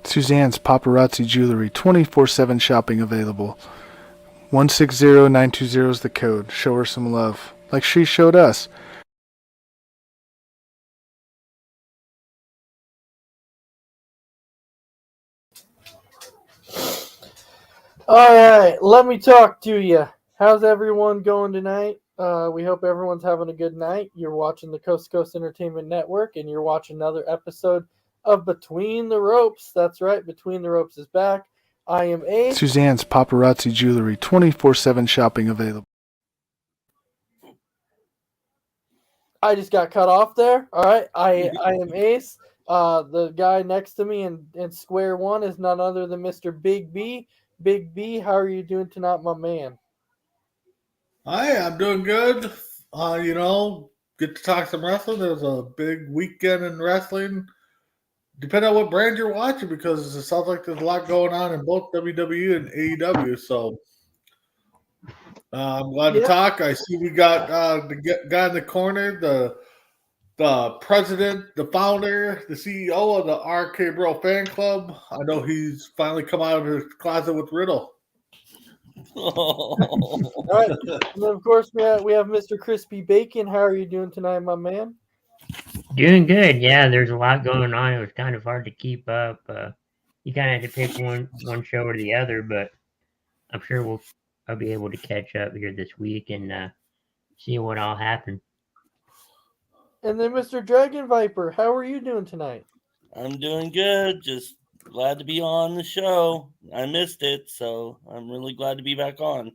Suzanne's Paparazzi Jewelry, 24/7 shopping available. 160920 is the code. Show her some love, like she showed us. All right, let me talk to you. How's everyone going tonight? We hope everyone's having a good night. You're watching the Coast to Coast Entertainment Network, and you're watching another episode of Between the Ropes. That's right, Between the Ropes is back. I am Ace. Suzanne's Paparazzi Jewelry, 24/7 shopping available. I just got cut off there. All right, I am Ace. The guy next to me in square one is none other than Mr. Big B. Big B, how are you doing tonight, my man? Hi, I'm doing good. Get to talk some wrestling. There's a big weekend in wrestling. Depending on what brand you're watching, because it sounds like there's a lot going on in both WWE and AEW. So I'm glad to talk. I see we got the guy in the corner, the president, the founder, the CEO of the RK Bro fan club. I know he's finally come out of his closet with Riddle. All right. And then, of course, we have Mr. Crispy Bacon. How are you doing tonight, my man? Doing good. Yeah, there's a lot going on. It was kind of hard to keep up. You kind of had to pick one show or the other, but I'm sure I'll be able to catch up here this week and see what all happened. And then Mr. Dragon Viper, how are you doing tonight? I'm doing good. Just glad to be on the show. I missed it, so I'm really glad to be back on.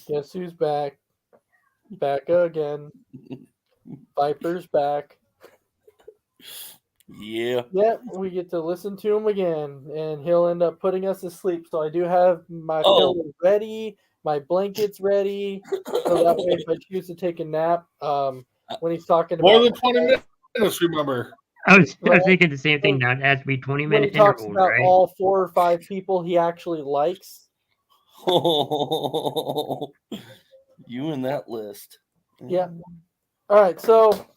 Guess who's back? Back again. Viper's back. Yeah. Yeah, we get to listen to him again, and he'll end up putting us to sleep. So I do have my pillow ready, my blankets ready, so that way if I choose to take a nap, when he's talking More about than 20 minutes, remember. I was thinking the same thing now. It has to be 20-minute intervals, intervals, about right? all 4 or 5 people he actually likes. Oh, you in that list. Yeah. All right, so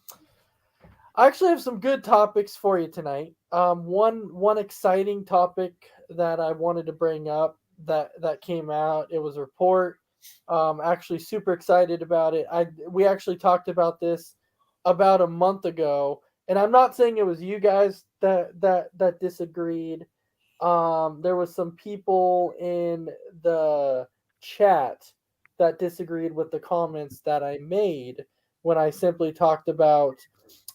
I actually have some good topics for you tonight. One exciting topic that I wanted to bring up that came out. It was a report. Actually, super excited about it. We actually talked about this about a month ago, and I'm not saying it was you guys that disagreed. There was some people in the chat that disagreed with the comments that I made when I simply talked about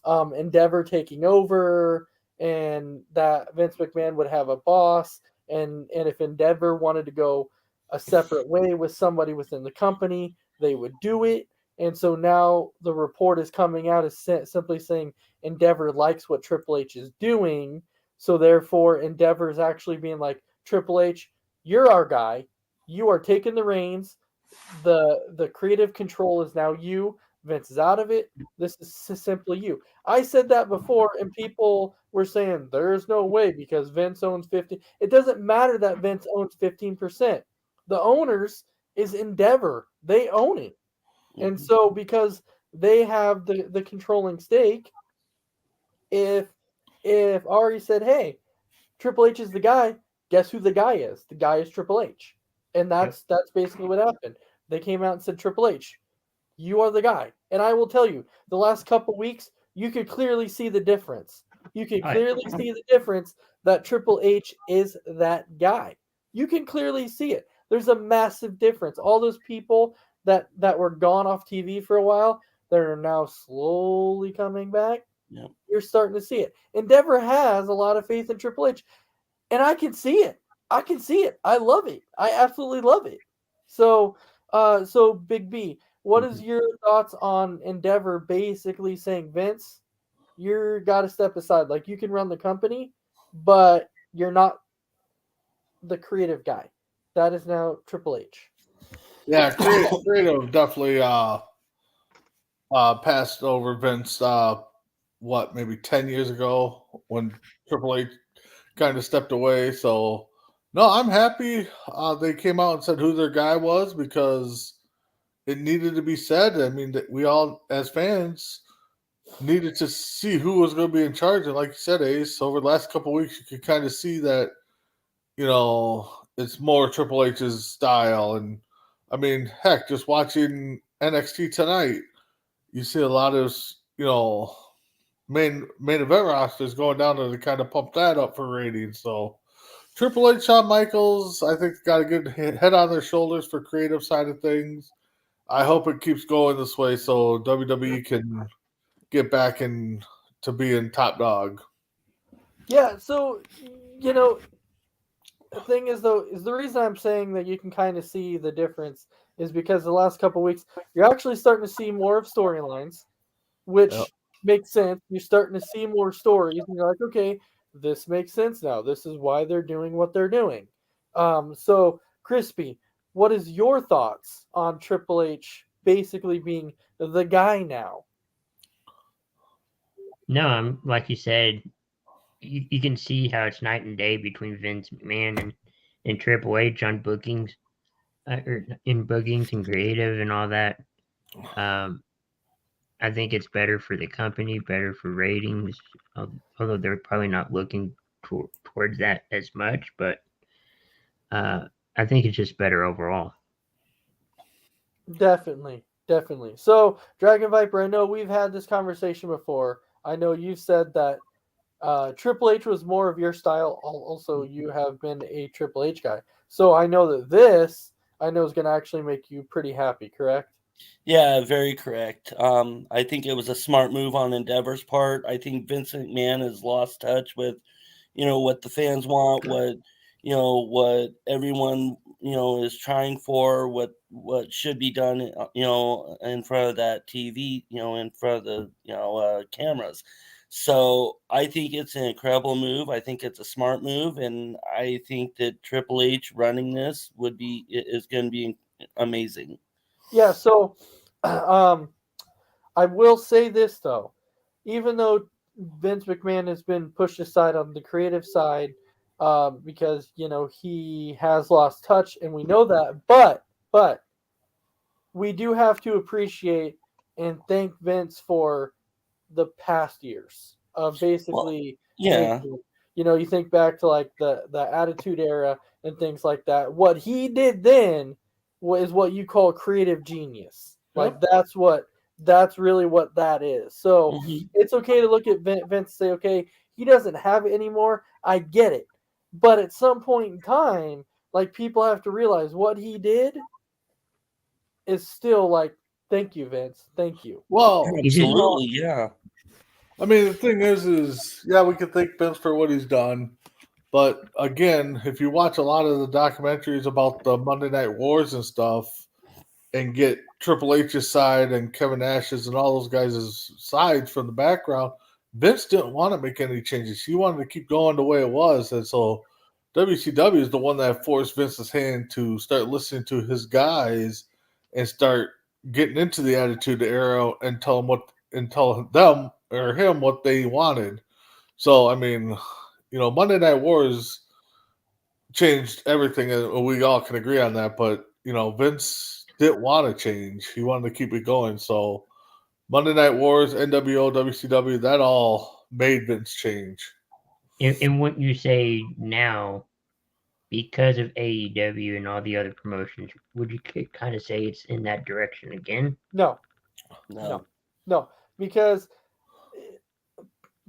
Endeavor taking over and that Vince McMahon would have a boss, and if Endeavor wanted to go a separate way with somebody within the company, they would do it. And so now the report is coming out as simply saying Endeavor likes what Triple H is doing. So therefore, Endeavor is actually being like, Triple H, you're our guy. You are taking the reins. The creative control is now you. Vince is out of it. This is simply you. I said that before, and people were saying there's no way because Vince owns 50. It doesn't matter that Vince owns 15%. The owners is Endeavor. They own it. And so because they have the controlling stake, if Ari said, hey, Triple H is the guy, guess who the guy is? The guy is Triple H. And that's basically what happened. They came out and said, Triple H, you are the guy. And I will tell you, the last couple weeks, you could clearly see the difference. You can clearly see the difference that Triple H is that guy. You can clearly see it. There's a massive difference. All those people that were gone off TV for a while, that are now slowly coming back. Yep. You're starting to see it. Endeavor has a lot of faith in Triple H, and I can see it. I can see it. I love it. I absolutely love it. So Big B, what is your thoughts on Endeavor basically saying, Vince, you got to step aside. Like, you can run the company, but you're not the creative guy. That is now Triple H. Yeah, creative definitely passed over Vince, maybe 10 years ago when Triple H kind of stepped away. So, no, I'm happy they came out and said who their guy was because it needed to be said. I mean, we all, as fans, needed to see who was going to be in charge. And like you said, Ace, over the last couple of weeks, you could kind of see that it's more Triple H's style. And I mean, heck, just watching NXT tonight, you see a lot of main event rosters going down to kind of pump that up for ratings. So Triple H, Shawn Michaels, I think got a good head on their shoulders for creative side of things. I hope it keeps going this way so WWE can get back in to being top dog. Yeah, so the thing is though, is the reason I'm saying that you can kind of see the difference is because the last couple weeks you're actually starting to see more of storylines, which Yep. makes sense. You're starting to see more stories, and you're like, okay, this makes sense now. This is why they're doing what they're doing. So Crispy, what is your thoughts on Triple H basically being the guy now? No, I'm like you said, you can see how it's night and day between Vince McMahon and Triple H on bookings, or in bookings and creative and all that. I think it's better for the company, better for ratings, although they're probably not looking towards that as much, but I think it's just better overall. Definitely, definitely. So, Dragon Viper, I know we've had this conversation before. I know you've said that Triple H was more of your style. Also, you have been a Triple H guy. So I know that this, I know, is going to actually make you pretty happy, correct? Yeah, very correct. I think it was a smart move on Endeavor's part. I think Vince McMahon has lost touch with, what the fans want, what everyone, is trying for, what should be done, in front of that TV, in front of the cameras. So I think it's an incredible move. I think it's a smart move, and I think that Triple H running this is going to be amazing. Yeah, so I will say this, though. Even though Vince McMahon has been pushed aside on the creative side because, he has lost touch, and we know that, but we do have to appreciate and thank Vince for the past years of basically Yeah. making, you think back to like the Attitude Era and things like that. What he did then is what you call creative genius. Like that's really what that is. So Mhm. it's okay to look at Vince and say, okay, he doesn't have it anymore. I get it. But at some point in time, like people have to realize what he did is still like, thank you, Vince. Thank you. Well, Absolutely, yeah. I mean, the thing is, yeah, we can thank Vince for what he's done. But again, if you watch a lot of the documentaries about the Monday Night Wars and stuff and get Triple H's side and Kevin Nash's and all those guys' sides from the background, Vince didn't want to make any changes. He wanted to keep going the way it was. And so WCW is the one that forced Vince's hand to start listening to his guys and start getting into the Attitude Era and tell them or him what they wanted. So I mean, Monday Night Wars changed everything, and we all can agree on that. But Vince didn't want to change; he wanted to keep it going. So Monday Night Wars, NWO, WCW, that all made Vince change. And what you say now, because of AEW and all the other promotions, would you kind of say it's in that direction again? No, no, because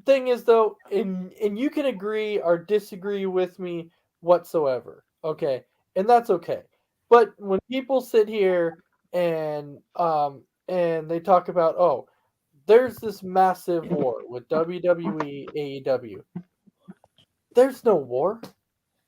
thing is though, and you can agree or disagree with me whatsoever, okay, and that's okay. But when people sit here and they talk about, oh, there's this massive war with WWE AEW, there's no war.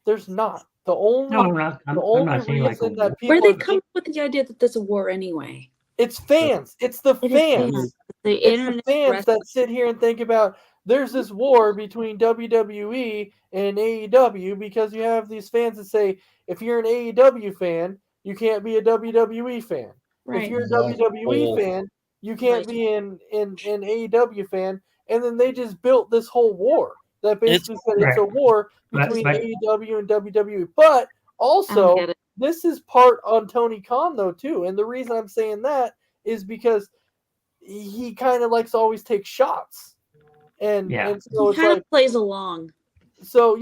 There's not. The only No, I'm not saying like a reason that war. people Where they are come up with the idea that there's a war anyway? it's fans. It's the It is fans. fans. The It's the internet fans that sit here and think about there's this war between WWE and AEW because you have these fans that say if you're an AEW fan, you can't be a WWE fan. right. If you're a Exactly. WWE fan, you can't Right. be an AEW fan. And then they just built this whole war that basically said it's a Right. war But- between but- AEW and WWE. But I also, don't get it. this is part on Tony Khan though too. And the reason I'm saying that is because he kind of likes to always take shots. And Yeah. and so He it's kind like of plays along. so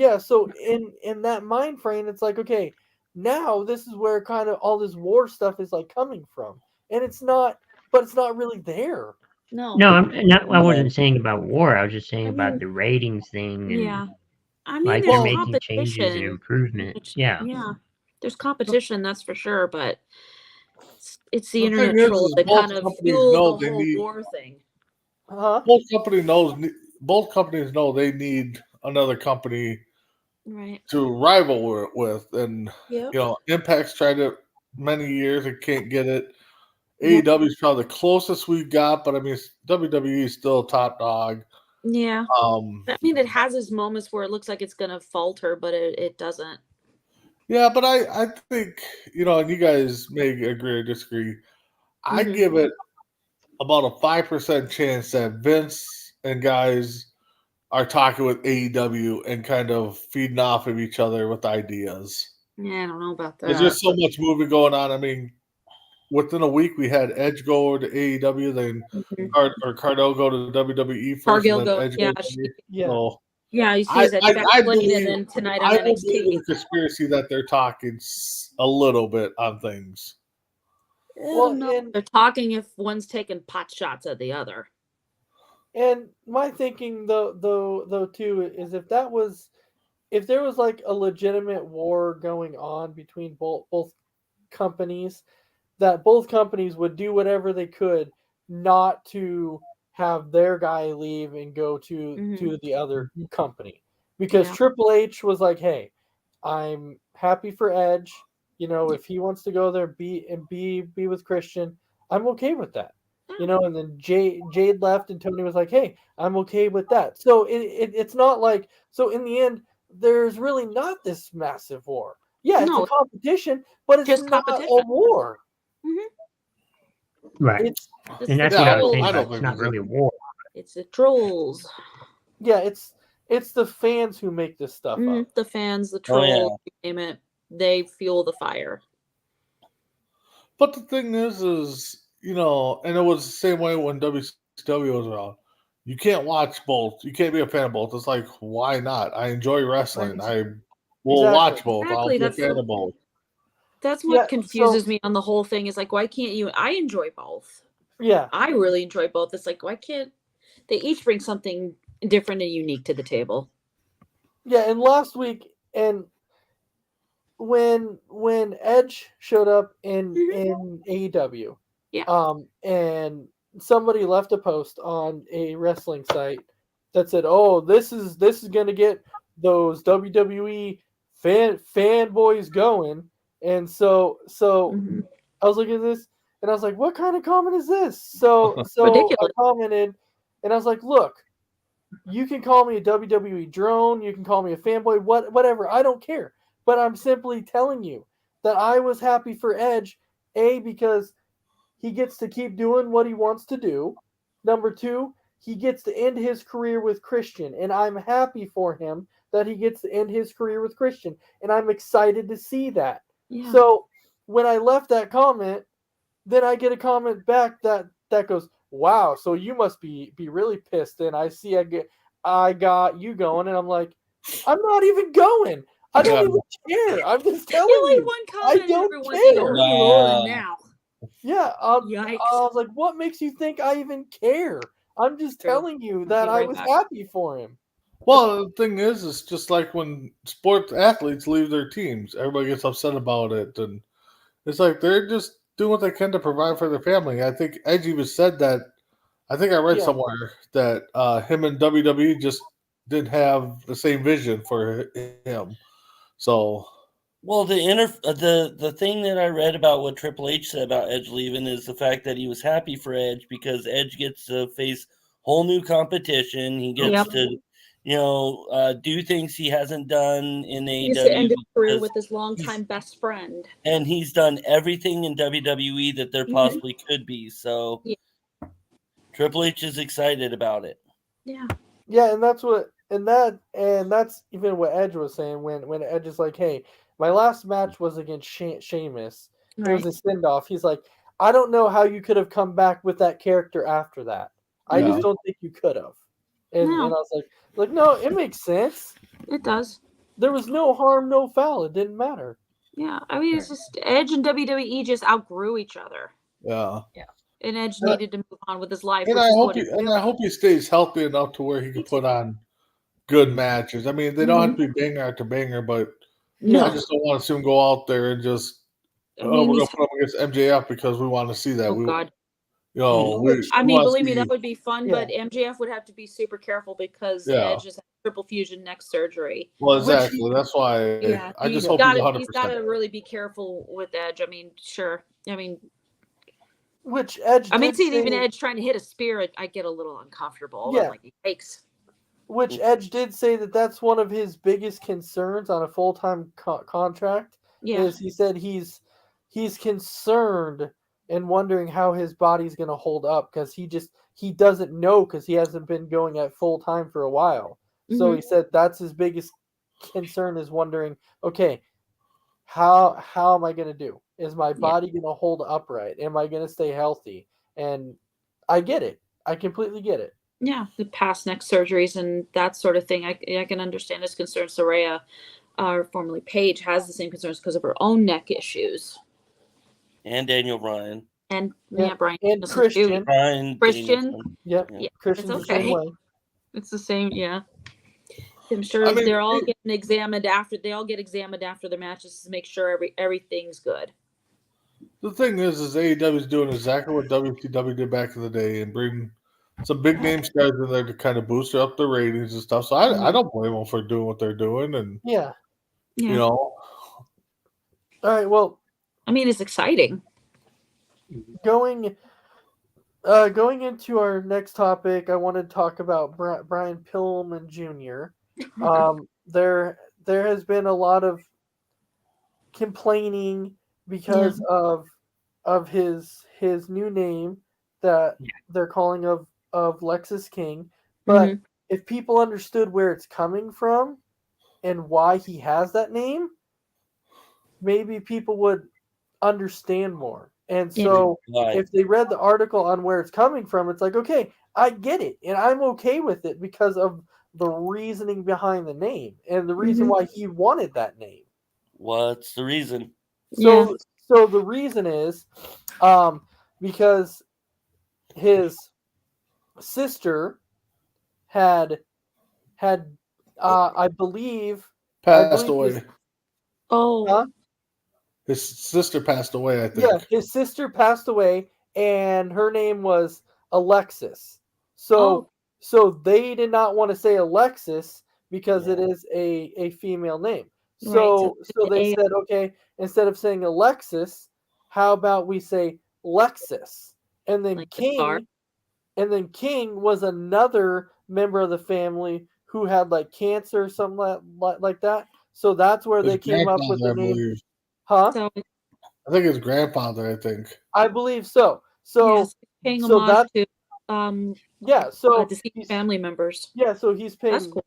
in that mind frame, it's like, okay, now this is where kind of all this war stuff is like coming from, and it's not, but it's not really there. No. No, I No. wasn't saying about war. I was just saying I about mean, the ratings thing, and yeah. I mean, like there's they're making changes and competition. improvement. Which, Yeah. yeah. There's competition, that's for sure, but it's the The thing internet is trolls that both kind of companies fuel know the they whole need. war thing. Huh? Both companies know they need another company Right. to rival with, and Yep. Impact's tried it many years and can't get it. Yep. AEW is probably the closest we've got, but I mean WWE is still top dog. Yeah. I mean, it has its moments where it looks like it's gonna falter, but it doesn't. Yeah, but I think and you guys may agree or disagree. I Mhm. give it about a 5% chance that Vince and guys are talking with AEW and kind of feeding off of each other with ideas. Yeah, I don't know about There's that. just so much moving going on. I mean, within a week we had Edge go over to AEW, then Mhm. Cardell go to WWE first, Cargill and then go. Edge Yeah. go to WWE. Yeah. So Yeah. You see I, his at I, I Fastlane, believe and then tonight on I will believe in NXT. the conspiracy that they're talking a little bit on things. I Well, don't know. and They're talking if one's taking pot shots at the other. and my thinking though too is if there was like a legitimate war going on between both companies, that both companies would do whatever they could not to have their guy leave and go to the other company, because Yeah. Triple H was like, hey, I'm happy for Edge, if he wants to go there, be with Christian, I'm okay with that. And then Jade left, and Tony was like, hey, I'm okay with that. So it's not like, so in the end there's really not this massive war. Yeah, it's a No, competition, but it's just not a competition. war. Right. It's It's And the that's what I was trolls. saying I about don't it's think not it's really a war. It's the trolls. it's the fans who make this stuff up. The fans, the Oh, trolls, yeah. you name it. They fuel the fire. But the thing is, and it was the same way when WCW was around. You can't watch both. You can't be a fan of both. It's like, why not? I enjoy wrestling. Right. I will Exactly. watch both. I'll Exactly. be a fan of both. That's Yeah, what confuses me on the whole thing. Is like, why can't you? I enjoy both. Yeah. I really enjoy both. It's like, why can't they each bring something different and unique to the table? Yeah, and last week, and when Edge showed up in AEW, Yeah. and somebody left a post on a wrestling site that said, "Oh, this is going to get those WWE fanboys going," and so Mhm. I was looking at this, and I was like, "What kind of comment is this?" So I Ridiculous. commented, and I was like, "Look, you can call me a WWE drone, you can call me a fanboy, whatever. I don't care. But I'm simply telling you that I was happy for Edge, A, because he gets to keep doing what he wants to do. Number two, he gets to end his career with Christian, and I'm happy for him that he gets to end his career with Christian, and I'm excited to see that." Yeah. So when I left that comment, then I get a comment back that goes, "Wow, so you must be really pissed." And I see I got you going, and I'm like, I'm not even going. I don't even care. I'm just telling You you. like one I comment and don't everyone's like, care. "Oh, you're rolling now." Yeah, I Yikes. was like, what makes you think I even care? I'm just True. telling you that Be I right was back. happy for him. Well, the thing is, it's just like when sports athletes leave their teams, everybody gets upset about it, and it's like they're just doing what they can to provide for their family. I think Edge even said that. I think I read Yeah. somewhere that him and WWE just didn't have the same vision for him. So, Well, the thing that I read about what Triple H said about Edge leaving is the fact that he was happy for Edge because Edge gets to face whole new competition. He gets Yep. to do things he hasn't done in He used to AEW end his career because with his longtime best friend. and he's done everything in WWE that there possibly could be. So Yeah. Triple H is excited about it. Yeah. Yeah, and that's even what Edge was saying when Edge is like, "Hey, my last match was against Sheamus. It was Right. a send-off." He's like, "I don't know how you could have come back with that character after that. I just don't think you could have." And I No. was like, no, it makes sense. It does. There was no harm, no foul. It didn't matter. Yeah, I mean, it's just Edge and WWE just outgrew each other, Yeah. and Edge Uh, needed to move on with his life, And which I is hope what he he's and doing. I hope he stays healthy enough to where he can put on good matches. I mean, they don't have to be banger after banger, but No, I just don't want to see him go out there and just I mean, we're gonna he's put him against MJF because we want to see that. oh god. Which- I mean, want to believe me, see, that would be fun, Yeah. but MJF would have to be super careful because Yeah. Edge is having triple fusion neck surgery. well, which- exactly. That's why Yeah, I just he's hope he's got 100. he's got to percent really be careful with Edge. I mean, sure. I mean, Which Edge did seeing say, even Edge trying to hit a spear, I get a little uncomfortable. Yeah. I'm like, yikes. which Edge did say that that's one of his biggest concerns on a full-time contract. Yeah, Is he said he's concerned and wondering how his body's going to hold up because he doesn't know because he hasn't been going at full time for a while. So he said that's his biggest concern is wondering, okay, how am I going to do? Is my body going to hold upright? Am I going to stay healthy? And I get it. I completely get it. yeah. The past neck surgeries and that sort of thing. I can understand his concerns. Soraya, formerly Paige, has the same concerns because of her own neck issues. And Daniel Bryan. And Yeah, Brian and Danielson, Christian. too. Brian Christian. Danielson. Yep. Yeah. Christian's It's the same okay. way. It's the same, yeah. I'm sure I mean, they're all getting examined after they all get examined after their matches to make sure everything's good. The thing is AEW is doing exactly what WCW did back in the day and bring some big name stars in there to kind of boost up the ratings and stuff. So I don't blame them for doing what they're doing, and Yeah. Yeah. you know, All right. Well, I mean, it's exciting. going into our next topic, I wanted to talk about Brian Pillman Jr. There has been a lot of complaining because of his new name that they're calling of Lexus King. But if people understood where it's coming from and why he has that name, maybe people would understand more. And so if they read the article on where it's coming from, it's like, okay, I get it. And I'm okay with it because of the reasoning behind the name and the reason why he wanted that name. What's the reason? So the reason is because his sister had I believe passed away. Huh? His sister passed away, I think. Yeah, his sister passed away, and her name was Alexis. So they did not want to say Alexis because it is a female name. So they said, okay, instead of saying Alexis, how about we say Lexus? And then Like the King was another member of the family who had like cancer or something like that. So that's where His they came up with the grandfather, I name. believe. Huh? So I think his grandfather, I think. I believe so. So paying so homage that to so deceased family members. yeah, so he's That's paying cool.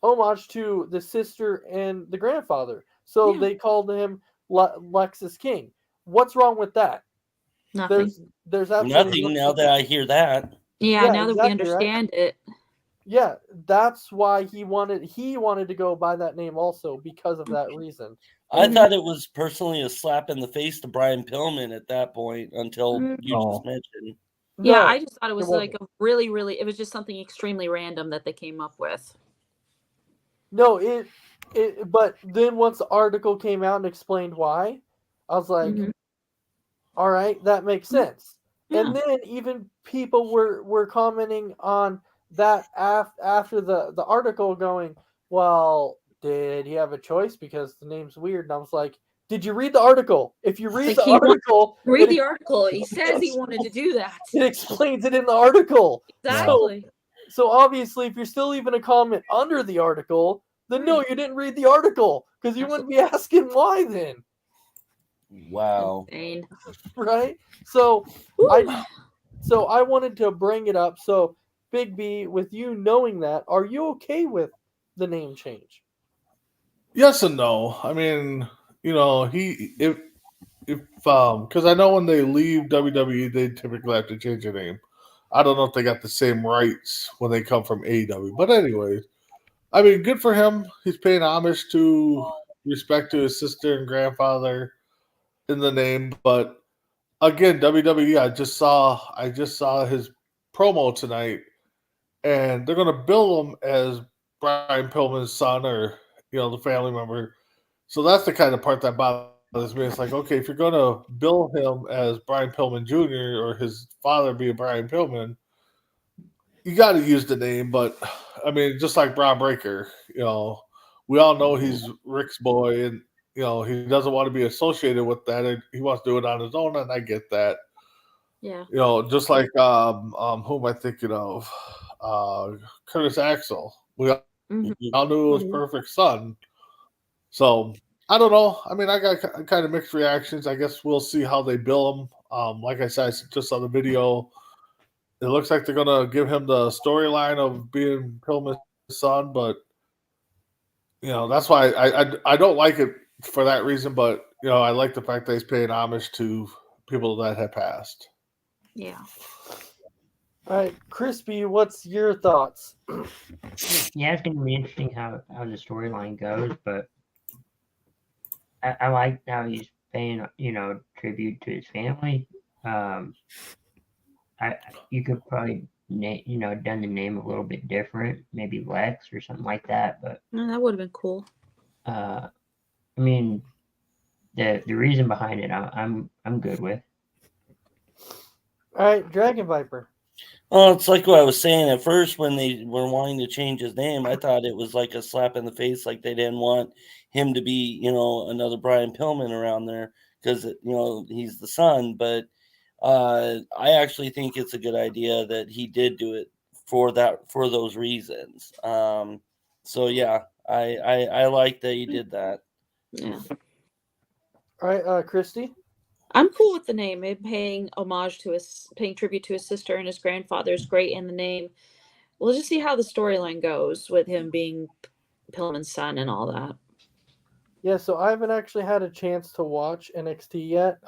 homage to the sister and the grandfather. So they called him Lexus King. What's wrong with that? Nothing. There's absolutely Nothing now that I hear that. Yeah, now that we exactly, understand it. Yeah, that's why he wanted to go by that name also because of that reason. I thought it was personally a slap in the face to Brian Pillman at that point until you just mentioned. Yeah, No, I just thought it was like wasn't. a really, really. It was just something extremely random that they came up with. No, but then once the article came out and explained why, I was like, all right, that makes sense. Yeah. And then even people were commenting on that after the article going, well, did he have a choice because the name's weird? And I was like, did you read the article? If you read the article, read the article. He says he wanted to do that. It explains it in the article. Exactly. So obviously, if you're still leaving a comment under the article, then no, you didn't read the article because you wouldn't be asking why then. Wow. Insane. Right? So I wanted to bring it up. So Big B, with you knowing that, are you okay with the name change? Yes and no. I mean, you know, if because I know when they leave WWE, they typically have to change their name. I don't know if they got the same rights when they come from AEW, but anyways, I mean, good for him. He's paying homage to respect to his sister and grandfather in the name. But again, WWE, I just saw his promo tonight, and they're gonna bill him as Brian Pillman's son or the family member. So that's the kind of part that bothers me. It's like, okay, if you're gonna bill him as Brian Pillman Jr. or his father being Brian Pillman, you got to use the name. But I mean, just like Bron Breakker, we all know he's Rick's boy, and he doesn't want to be associated with that. And he wants to do it on his own, and I get that. Yeah. Just like who am I thinking of? Curtis Axel. We all knew it was Perfect Son. So I don't know. I mean, I got kind of mixed reactions. I guess we'll see how they bill him. Like I said, I just saw the video. It looks like they're gonna give him the storyline of being Pillman's son, but that's why I don't like it for that reason. But I like the fact that he's paying homage to people that have passed. Yeah. All right, Crispy, what's your thoughts? Yeah, it's going to be interesting how the storyline goes, but I like how he's paying, tribute to his family. You could probably, done the name a little bit different, maybe Lex or something like that. But that would have been cool. I mean, the reason behind it, I'm good with. All right, Dragon Viper. Well, it's like what I was saying at first when they were wanting to change his name. I thought it was like a slap in the face, like they didn't want him to be, another Brian Pillman around there because, he's the son. But I actually think it's a good idea that he did do it for those reasons. So yeah, I like that he did that. Yeah. All right, Christy. I'm cool with the name. Paying tribute to his sister and his grandfather is great in the name. We'll just see how the storyline goes with him being Pillman's son and all that. Yeah, so I haven't actually had a chance to watch NXT yet,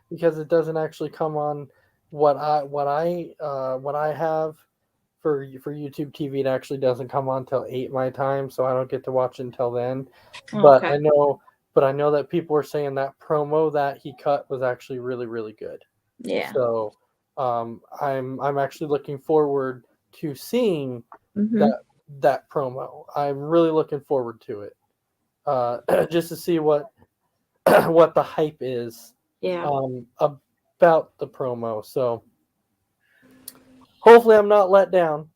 because it doesn't actually come on what I have for YouTube TV. It actually doesn't come on till 8 my time, so I don't get to watch it until then. But Okay. I know that people were saying that promo that he cut was actually really, really good. Yeah. So I'm actually looking forward to seeing that promo. I'm really looking forward to it. Just to see what the hype is about the promo. So hopefully I'm not let down.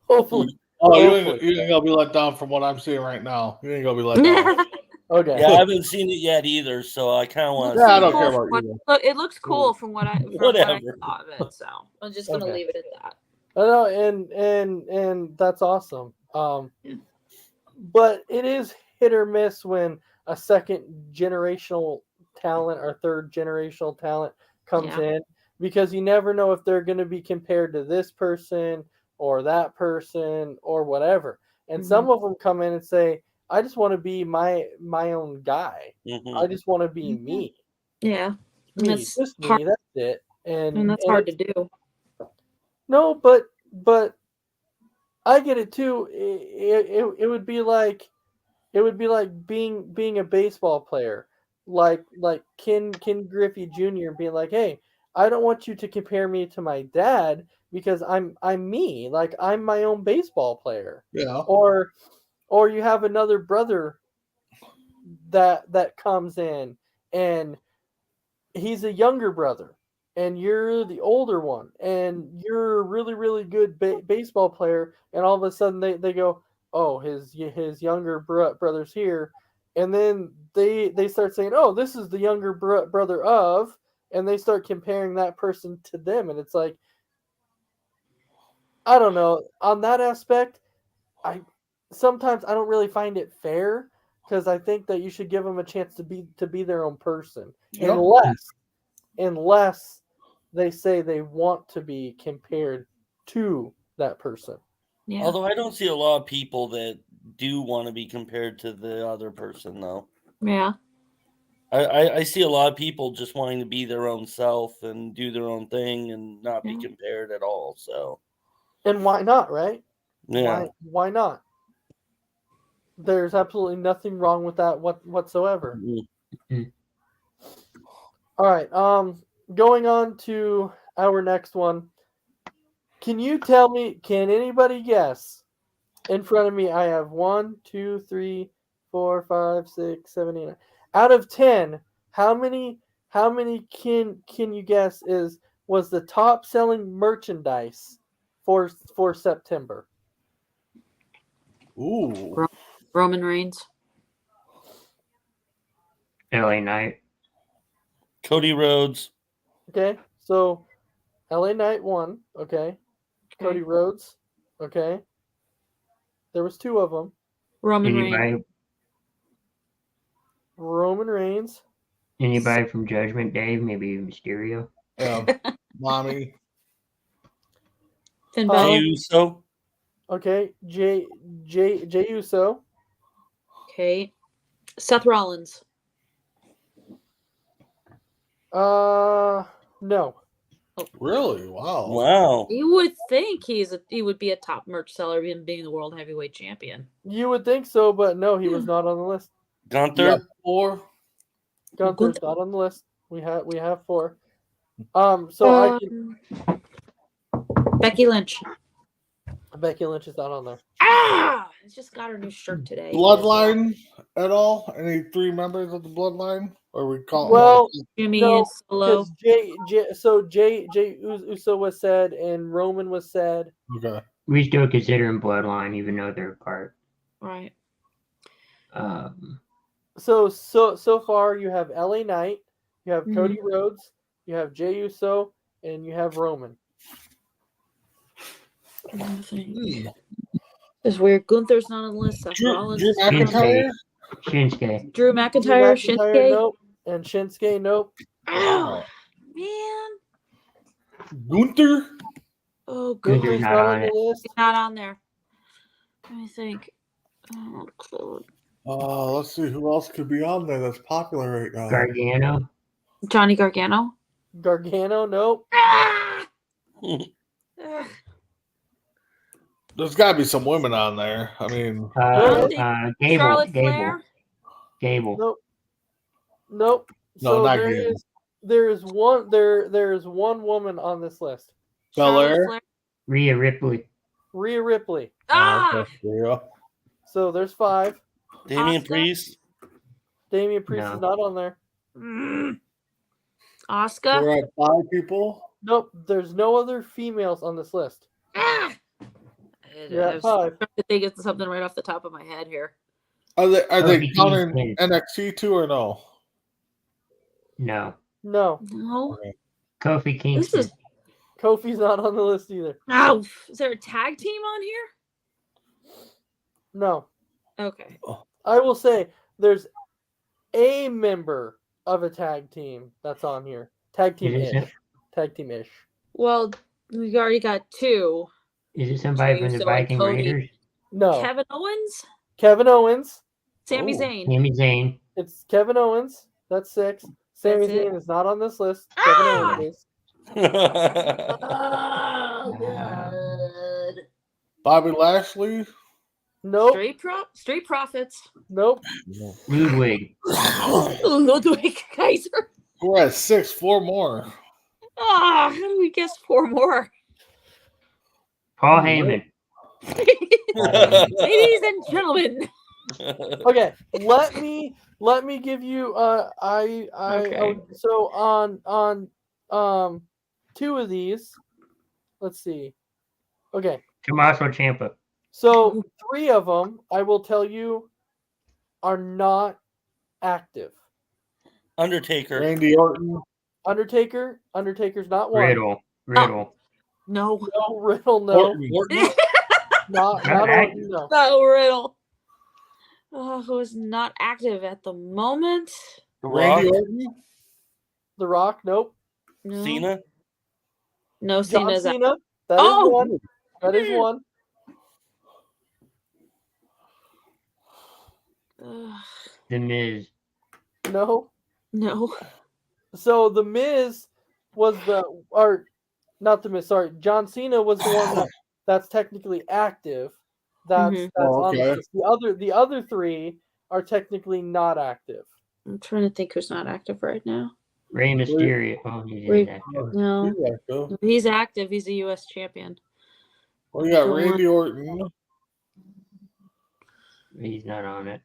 Hopefully. Oh, you ain't gonna be let down from what I'm seeing right now. You ain't gonna be let down. Okay. Yeah, I haven't seen it yet either, so I kind of want to. Yeah, I don't care about you. It looks cool from what I what I saw of it. So I'm just gonna leave it at that. I know, and that's awesome. But it is hit or miss when a second generational talent or third generational talent comes in, because you never know if they're going to be compared to this person or that person or whatever. And some of them come in and say, I just want to be my own guy. I just want to be me. Yeah. Just me. That's it. And that's hard to do. No, but I get it too. It would be like being a baseball player, like Ken Griffey Jr. being like, hey, I don't want you to compare me to my dad because I'm me. Like, I'm my own baseball player. Yeah. Or you have another brother that comes in and he's a younger brother and you're the older one and you're a really, really good baseball player, and all of a sudden they go, oh, his younger brother's here, and then they start saying, oh, this is the younger brother of, and they start comparing that person to them, and it's like, I don't know, on that aspect, sometimes I don't really find it fair, because I think that you should give them a chance to be their own person, unless they say they want to be compared to that person. Yeah. Although I don't see a lot of people that do want to be compared to the other person, though. Yeah. I see a lot of people just wanting to be their own self and do their own thing and not be compared at all. So. And why not, right? Yeah. Why not? There's absolutely nothing wrong with that whatsoever. Mhm. All right. Going on to our next one. Can you tell me? Can anybody guess? In front of me, I have 1, 2, 3, 4, 5, 6, 7, 8. 9. Out of 10, how many can you guess was the top selling merchandise for September? Ooh. Roman Reigns. LA Knight. Cody Rhodes. Okay, so LA Knight won. Okay, Cody Rhodes. Okay, there was 2 of them. Roman Reigns. Roman Reigns. Anybody from Judgment Day? Maybe Mysterio. Mommy. Finn Oh. Jey Balor. Uso. Okay, Jey Uso. Okay. Seth Rollins. No. Really? Wow. Wow. You would think he would be a top merch seller, him being the world heavyweight champion. You would think so, but no, he was not on the list. You got Gunther. 4. Gunther's not on the list. We have 4. So Becky Lynch. Becky Lynch is not on there. Ah! I just got her new shirt today. Bloodline at all? Any 3 members of the Bloodline? Or we call Well, Jimmy no, and Solo. because Jey Uso was said and Roman was said. Okay. We still consider him Bloodline, even though they're part. Right. So far you have LA Knight, you have Cody Rhodes, you have Jey Uso, and you have Roman. It's weird. Gunther's not on the list. Seth Rollins. Drew McIntyre? Shinsuke. Drew McIntyre. Shinsuke. Nope. And Shinsuke, nope. Oh, man. Gunther? Oh, Gunther's God. not not on on the it. list. He's not on there. Let me think. Oh, Let's see who else could be on there that's popular right now. Gargano. Johnny Gargano. Gargano, nope. There's got to be some women on there. I mean, Gable. Charlotte Gable. Flair. Gable. Nope. No, So not there Gable. there is one woman on this list. Belair? Charlotte Flair. Rhea Ripley. Rhea Ripley. Ah! Okay, there you go. So there's 5. Damian Asuka? Priest. Damian Priest No. is not on there. Asuka. We're at 5 people. Nope. There's no other females on this list. Ah! You're I at was 5. trying to think of something right off the top of my head here. Are they Kofi counting Kingston. NXT too or no? No. No. No. Kofi Kingston. This is. Kofi's not on the list either. Oh, is there a tag team on here? No. Okay. I will say there's a member of a tag team that's on here. Tag team Is it ish. Tag team ish. Well, we already got 2. Is it somebody from the So, like, Viking Cody. Raiders? No. Kevin Owens. Kevin Owens. Sami Oh. Zayn. Sami Zayn. It's Kevin Owens. That's 6. Sami That's it. Zayn is not on this list. Ah! Kevin Owens is. Oh, God. Bobby Lashley? Nope. Street Profits. Nope. Ludwig. Ludwig Kaiser. We're at 6. 4 more. Ah, how do we guess 4 more? Paul Heyman. Ladies and gentlemen. Okay. Let me give you Okay. so on 2 of these. Let's see. Okay. Tommaso Ciampa. So 3 of them, I will tell you, are not active. Undertaker. Randy Orton. Undertaker's not one. Riddle. No. No, Riddle, no. Orton. Not Not Orton, no. No, Riddle. Who is not active at the moment? The Randy Rock. Orton. The Rock, nope. No. Cena. No, John Cena's out. Cena, that is Oh! one. That is one. The Miz. No. No. So the Miz was not the Miz, sorry. John Cena was the one that's technically active. That's Mhm. that's Oh, on the okay. list. The other three are technically not active. I'm trying to think who's not active right now. Rey Mysterio. Oh, he Wait. is active. No, He's active. he's active. He's a U.S. champion. Well, you got Go on. Randy Orton, He's not on it.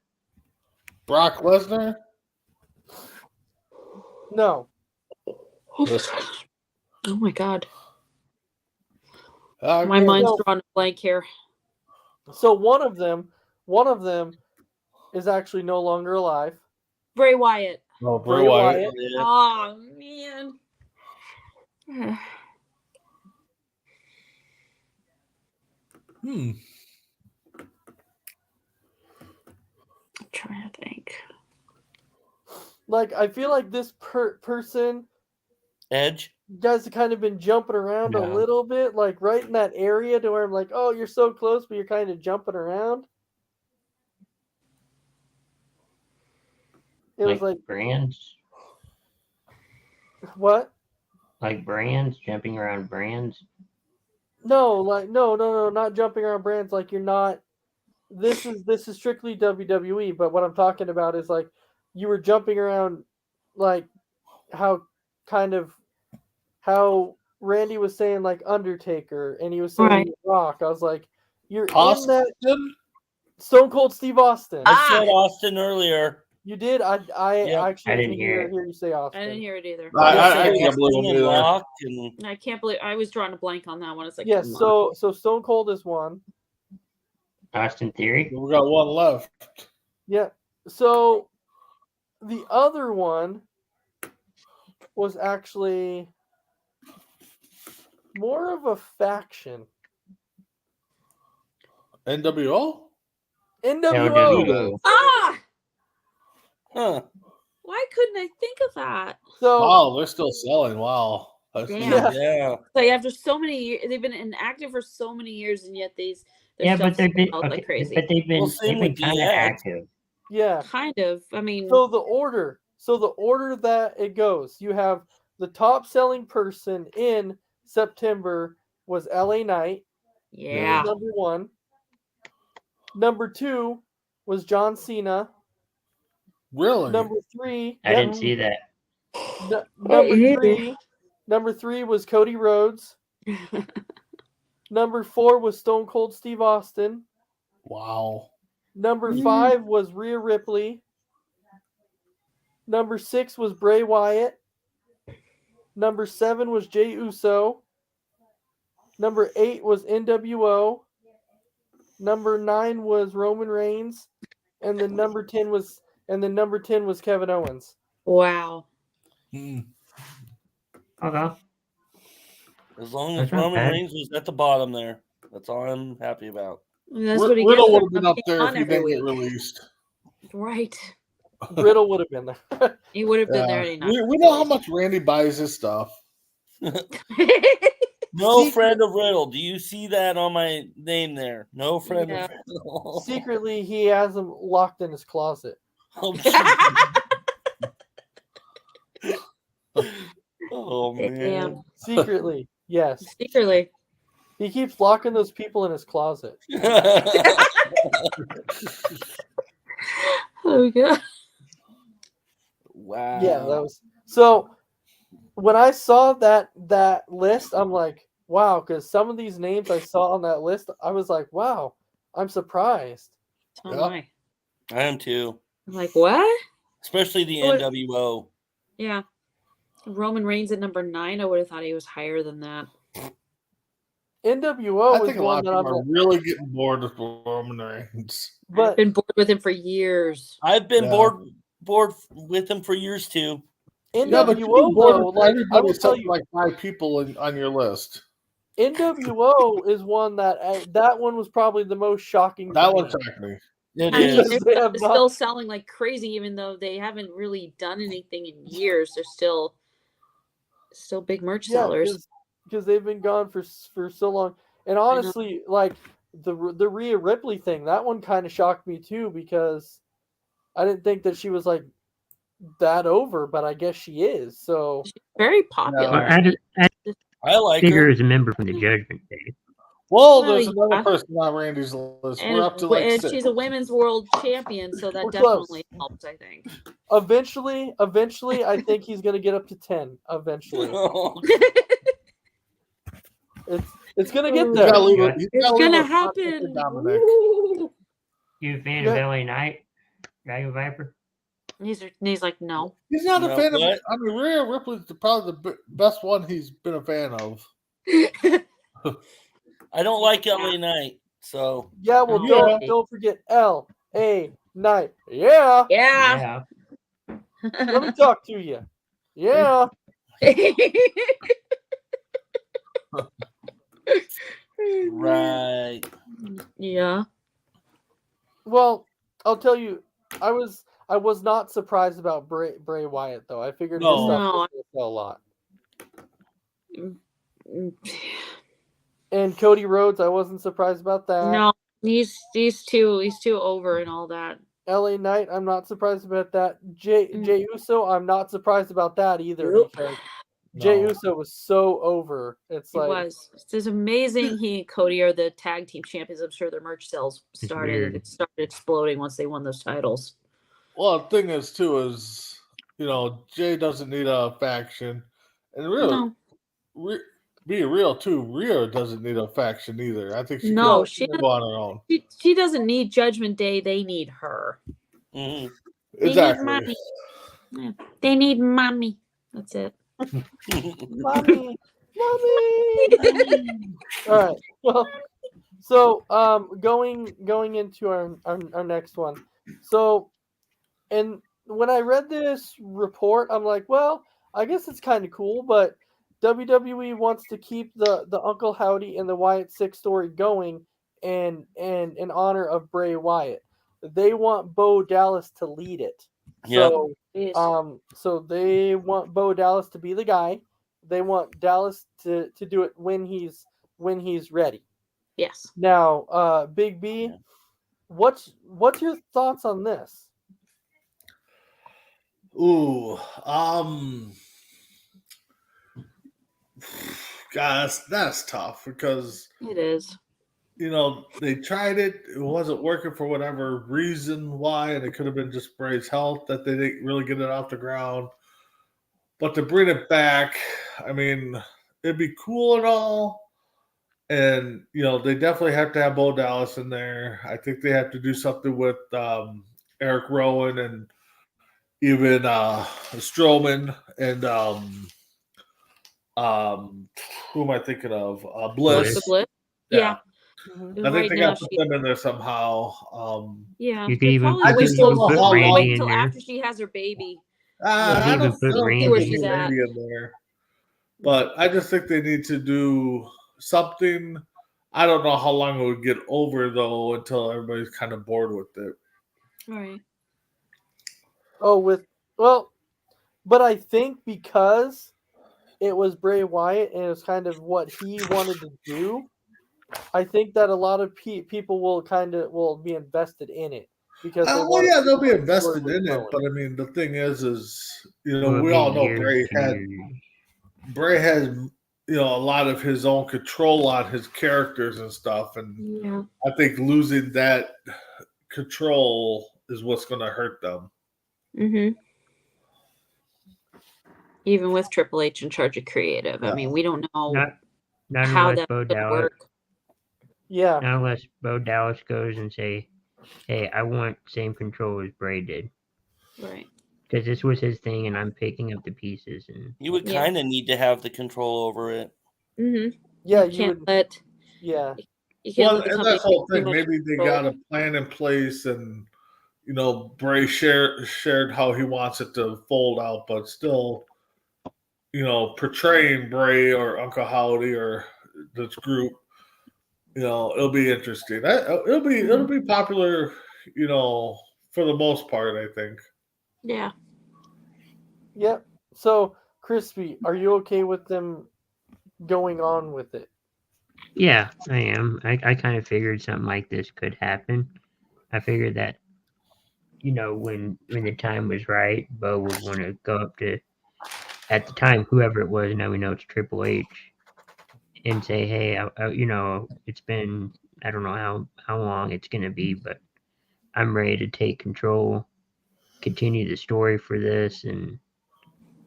Brock Lesnar. No. Oh my god, Uh, my mind's No. drawn a blank here. So one of them is actually no longer alive. Bray Wyatt. No, Bray Bray Wyatt. Yeah. Oh man. Hmm. I'm trying to think. Like I feel like this person Edge. you guys have kind of been jumping around a No. little bit, like right in that area to where I'm like, oh, you're so close, but you're kind of jumping around. It was like brands, what? like brands, jumping around brands. No, like no, not jumping around brands. Like you're not. This is strictly WWE. But what I'm talking about is like you were jumping around, like how Randy was saying like Undertaker, and he was saying Right. Rock. I was like, you're in Austin. that Stone Cold Steve Austin. I said Austin earlier. You did. I Yep. actually I didn't didn't hear it. hear you say Austin. I didn't hear it either. I said can't believe Austin him and either. Rock and I can't believe I was drawing a blank on that one. It's like, Yes. come on. So Stone Cold is one. Austin Theory. We got one left. Yeah. So the other one was actually more of a faction. NWO. NWO. LWO. Ah! huh. Why couldn't I think of that? So Wow, they're still selling. Wow. That's Damn. Yeah. Yeah. Like after so many years, they've been inactive for so many years, and yet their Yeah, stuff but they've been sells like crazy. but they've been Well, same they've been with kind of DX. active. yeah. Kind of. I mean, So the order that it goes, you have the top selling person in September was LA Knight. yeah. Number one. Number two was John Cena. really. Number three. I didn't see that. Number three was Cody Rhodes. Number 4 was Stone Cold Steve Austin. Wow. Number 5 was Rhea Ripley. Number 6 was Bray Wyatt. Number 7 was Jey Uso. Number 8 was NWO. Number 9 was Roman Reigns, and then number 10 was Kevin Owens. Wow. Hmm. Okay. As long as That's not Roman bad. Reigns was at the bottom there, that's all I'm happy about. And that's what he Riddle gets would for have been up being there if on he every didn't get week. released. Right. Riddle would have been there. He would have been there. Yeah. And he We know how much Randy buys his stuff. No Secret- friend of Riddle. Do you see that on my name there? No friend Yeah. of Riddle. Secretly, he has him locked in his closet. Oh, oh man. Damn. Secretly, yes. Secretly. He keeps locking those people in his closet. Oh god. Wow. Yeah, that was so. When I saw that list, I'm like, wow, because some of these names I saw on that list, I was like, wow, I'm surprised. So Yeah. am I. I am too. I'm like, what? Especially the What? NWO. Yeah. Roman Reigns at number 9. I would have thought he was higher than that. NWO I was think a lot one of that I'm people are like, really getting bored with Roman Reigns. I've but been bored with him for years. I've been Yeah. bored with him for years too. Yeah, but you're NWO bored though, with like I everybody will tell except you, like 5 people on your list. NWO is one that one was probably the most shocking. That to one me. shocked me. It I mean, is. Because they're they have still not- selling like crazy, even though they haven't really done anything in years. They're still big merch sellers. because they've been gone for so long. And honestly, like the Rhea Ripley thing, that one kind of shocked me too because I didn't think that she was like that over, but I guess she is. So Very popular. Well, I I like figure her. as a member from the Judgment Day. Well, Well, there's another yeah. person on Randy's list. And, We're up to like and 6. she's a women's world champion, so that We're close. definitely helps, I think. Eventually, I think he's gonna get up to 10. Eventually, it's gonna get He's there. gotta leave Yeah. it- he's It's gotta leave gonna a spot for happen. Dominic. Woo! You a fan Yeah. of LA Knight, Dragon Viper? He's like, no. He's not a No, fan of. what? I mean, Rhea Ripley's probably the best one he's been a fan of. I don't like LA Knight, so Yeah, well, Yeah. don't forget LA Knight. Yeah, Yeah. let me talk to you. Yeah, right. Yeah. well, I'll tell you, I was not surprised about Bray Wyatt though. I figured No. his stuff No. was gonna sell a lot. Mm, And Cody Rhodes, I wasn't surprised about that. No, he's too over and all that. LA Knight, I'm not surprised about that. Jay Uso, I'm not surprised about that either Nope. because Jay No. Uso was so over. It's It like was. It's amazing. He and Cody are the tag team champions. I'm sure their merch sales weird. started exploding once they won those titles. Well, the thing is, too, is Jay doesn't need a faction, and really, No, be real too. Rhea doesn't need a faction either. I think she No, can she go on her own. she doesn't need Judgment Day. They need her. hmm They Exactly. need mommy. Yeah. They need mommy. That's it. mommy. All right. Well, so going into our next one. So, and when I read this report, I'm like, well, I guess it's kind of cool, but WWE wants to keep the Uncle Howdy and the Wyatt Six story going, and in honor of Bray Wyatt, they want Bo Dallas to lead it. Yep. So, Yes. so they want Bo Dallas to be the guy. They want Dallas to do it when he's ready. Yes. Now, Big B, Yeah. what's your thoughts on this? Ooh, guys, that's tough because It is. they tried it. It wasn't working for whatever reason why, and it could have been just Bray's health that they didn't really get it off the ground. But to bring it back, I mean, it'd be cool and all. And, they definitely have to have Bo Dallas in there. I think they have to do something with Eric Rowan and even Strowman and who am I thinking of? Bliss. The Bliss. Yeah. Mhm. I think Right they now got to put them in there somehow. Yeah. You could they even- probably I wait just don't till- know how wait long- till in there. after she has her baby. I even don't, put I don't Randy think where they she's need at. Randy in there. But I just think they need to do something. I don't know how long it would get over, though, until everybody's kind of bored with it. Right. But I think because it was Bray Wyatt and it was kind of what he wanted to do, I think that a lot of people will be invested in it because they want to see they'll be where the invested story in was it. going. But I mean, the thing is Will we be all know years Bray has a lot of his own control on his characters and stuff, and Yeah. I think losing that control is what's going to hurt them. Mm-hmm. Even with Triple H in charge of creative, I mean, we don't know Not how unless that's Bo going to Dallas. work. Yeah, Not unless Bo Dallas goes and say, "Hey, I want same control as Bray did," Right. because this was his thing, and I'm picking up the pieces. And You would Yeah. kind of need to have the control over it. Mm-hmm. yeah, You you can't would. let Yeah, you can't Well, let the and company that's the whole take too thing. much Maybe they control. got a plan in place, and Bray shared how he wants it to fold out, but still, portraying Bray or Uncle Howdy or this group, it'll be interesting. It'll be popular, for the most part, I think. Yeah. yep. So, Crispy, are you okay with them going on with it? yeah, I am. I kind of figured something like this could happen. I figured that, when the time was right, Bo would want to go up to, at the time, whoever it was. Now we know it's Triple H, and say, hey, you know, it's been, I don't know how long it's going to be, but I'm ready to take control, continue the story for this, and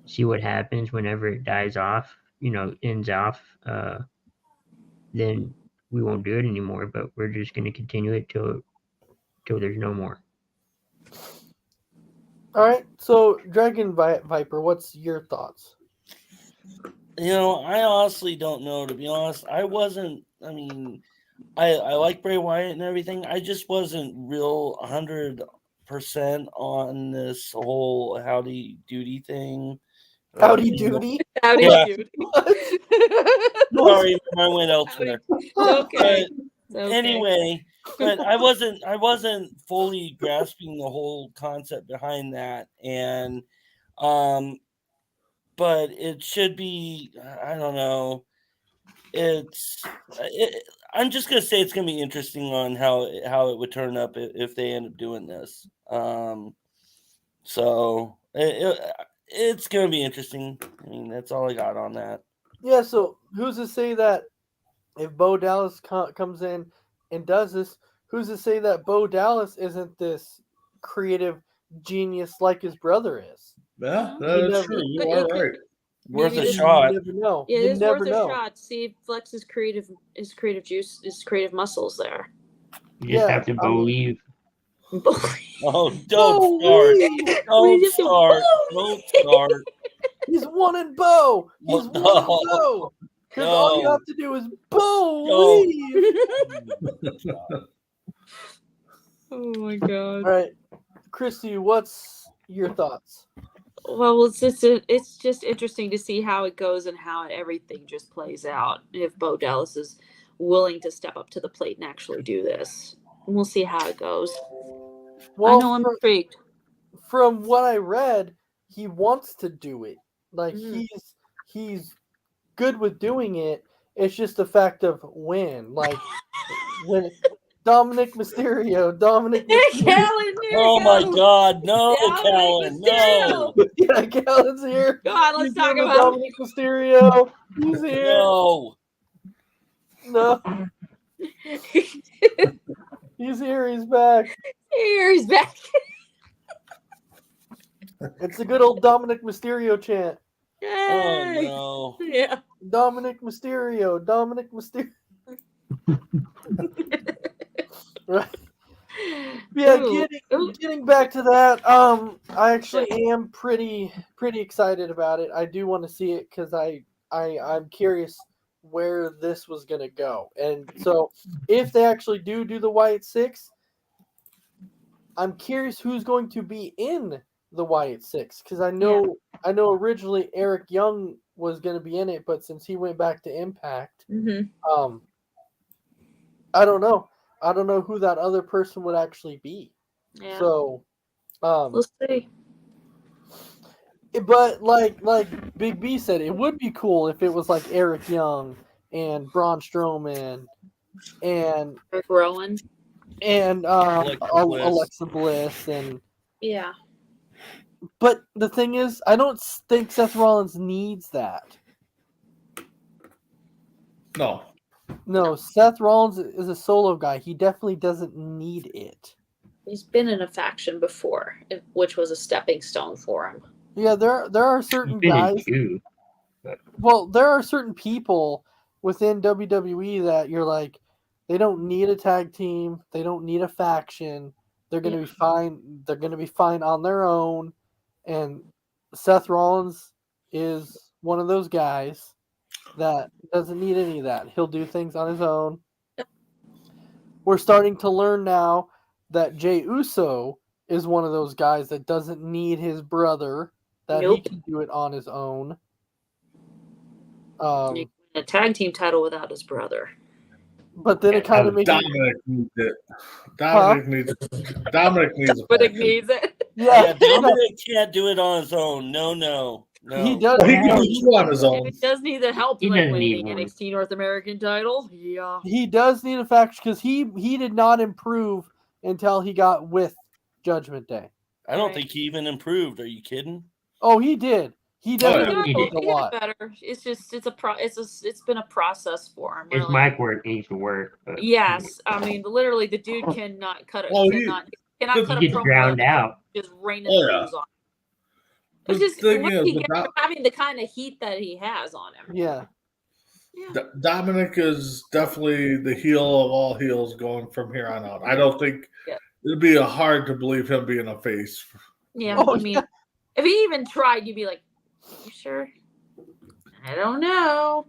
see what happens whenever it dies off, you know, ends off. Then we won't do it anymore, but we're just going to continue it till there's no more. All right. So, Dragon Viper, what's your thoughts? You know, I honestly don't know, to be honest. I mean, I like Bray Wyatt and everything. I just wasn't real 100% on this whole Howdy Doody thing. Howdy Doody? Howdy, Yeah. dude. Sorry, I went elsewhere. It's okay. But It's okay. anyway, but I wasn't fully grasping the whole concept behind that, and but it should be, I don't know, I'm just gonna say it's gonna be interesting on how it would turn up if they end up doing this. So it's gonna be interesting. I mean, that's all I got on that. Yeah, so who's to say that if Bo Dallas comes in and does this, who's to say that Bo Dallas isn't this creative genius like his brother is? Yeah, You that is never- true. You But are you could- right. Worth a Maybe shot. You never know. Yeah, you it is never worth know. a shot. See if Flex his creative juice, his creative muscles there. You just Yeah, have to I mean- believe. Oh, don't start! Don't start! Don't start! He's one in Bo. He's No. one in Bo. Because all you No. have to do is believe. Oh my god. All right, Christy, what's your thoughts? Well, it's just interesting to see how it goes and how everything just plays out. If Bo Dallas is willing to step up to the plate and actually do this, and we'll see how it goes. Well, I know I'm intrigued. from what I read, he wants to do it. Like Mhm. he's good with doing it. It's just the fact of when. Like when Dominic Mysterio. Callan, here Oh we my go. God! No, Dominic Callan! No! Mysterio. Yeah, Callan's here. Go on, let's He's talk doing the about Dominic Mysterio. He's here. No! No, it. he's here. He's back. Here he's back. It's a good old Dominic Mysterio chant. Oh Yay. no! Yeah. Dominic Mysterio. Dominic Mysterio. Right. Yeah, getting back to that. I actually am pretty excited about it. I do want to see it because I'm curious where this was gonna go. And so if they actually do the Wyatt Six, I'm curious who's going to be in the Wyatt Six because I know originally Eric Young was going to be in it, but since he went back to Impact, I don't know. I don't know who that other person would actually be. Yeah. So, We'll see. but like Big B said, it would be cool if it was like Eric Young and Braun Strowman and Rick Rowan. and Alexa Bliss and Yeah. But the thing is, I don't think Seth Rollins needs that. No. No, Seth Rollins is a solo guy. He definitely doesn't need it. He's been in a faction before, which was a stepping stone for him. Yeah, there are certain guys. Well, there are certain people within WWE that you're like, they don't need a tag team. They don't need a faction. They're going to be fine. They're going to be fine on their own. And Seth Rollins is one of those guys that doesn't need any of that. He'll do things on his own. We're starting to learn now that Jey Uso is one of those guys that doesn't need his brother, that he can do it on his own. He can win a tag team title without his brother. But then it kind of makes Dominic needs it. Dominic needs it. Dominic needs it. Yeah, Dominic can't do it on his own. No. He does. Well, he can do on his own. He does need the help He like doesn't winning need one. NXT North American title. Yeah. He does need a faction because he did not improve until he got with Judgment Day. I don't think he even improved. Are you kidding? Oh, he did. He yeah. definitely He'll did a get lot. better. It's been a process for him. His Really. mic work needs to work. But, Yes, I mean literally the dude cannot cut Well, cannot he cut a gets promo drowned out. just raining Oh, yeah. booze on. The It's just thing once is, he with gets having the kind of heat that he has on him. Yeah. Yeah. Dominic is definitely the heel of all heels going from here on out. I don't think Yeah. it'd be hard to believe him being a face. Yeah, Oh, I mean, if he even tried, you'd be like, "You sure?" I don't know.